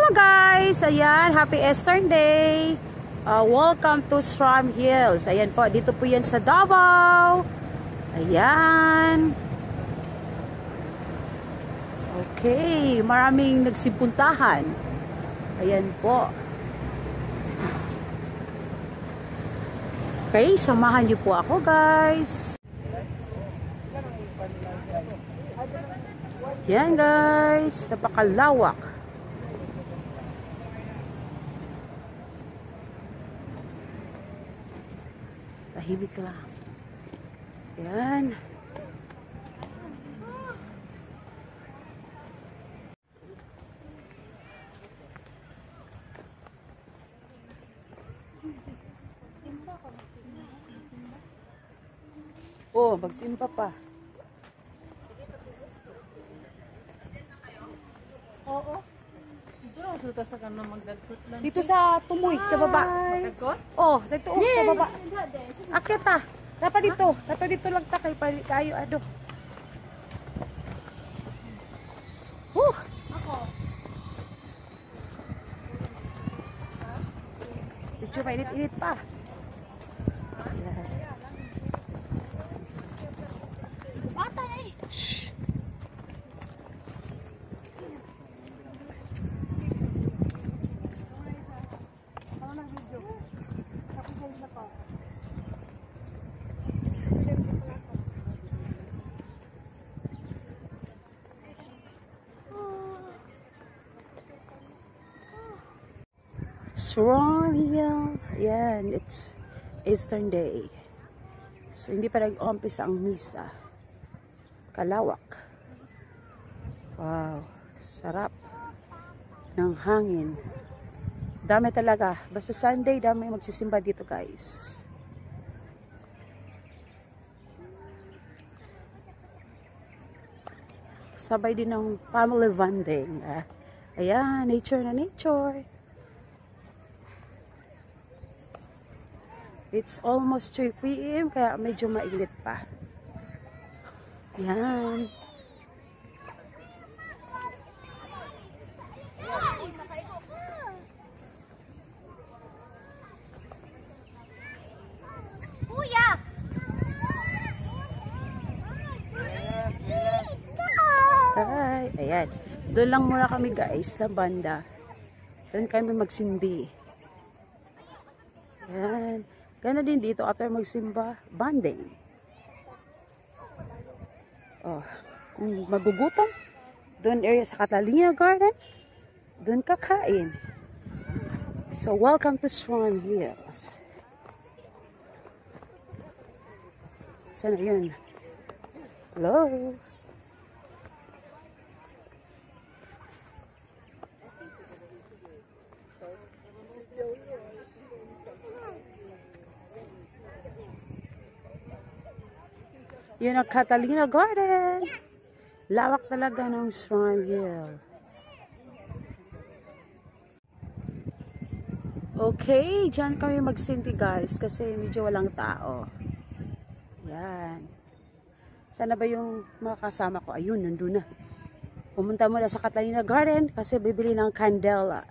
Hello guys! Ayan, happy Eastern Day! Welcome to Sram Hills. Ayan po, dito po yan sa Davao. Ayan. Okay, maraming nagsipuntahan. Ayan po. Okay, samahan niyo po ako guys. Yan guys, napakalawak. Tahimik lang. Yan. Oh, magsimpa pa. Oo. Dito sa kanang magdagkot lang. Dito sa tumoy, sa baba. Magdagkot? Oh, dito sa baba. Akit ta. Dapat dito. Dito lang ta kay kayo ado. Ako. Medyo mainit-init pa. Ata na eh. Shh. Sram Hills. Ayan, it's Eastern Day. So, hindi pa nag-umpisa ang misa. Kalawak. Wow. Sarap ng hangin. Dami talaga. Basta Sunday, dami magsisimba dito guys. Sabay din ng family bonding. Ayan, nature na nature. It's almost 3 PM kaya medyo mainit pa. Yan. Kuya! Hi. Ayan. Doon lang muna kami guys na banda. Doon kami magsindi. Ayan. Gana din dito after magsimba, bonding. Oh, kung magugutom, doon area sa Catalina Garden, doon kakain. So, welcome to Sram Hills. Sana yun? Hello? Yun ang Catalina Garden. Lawak talaga ng Sram Hills. Okay, dyan kami magsinti guys kasi medyo walang tao. Yan. Sana ba yung mga kasama ko? Ayun, nandun na. Pumunta muna sa Catalina Garden kasi bibili ng candela.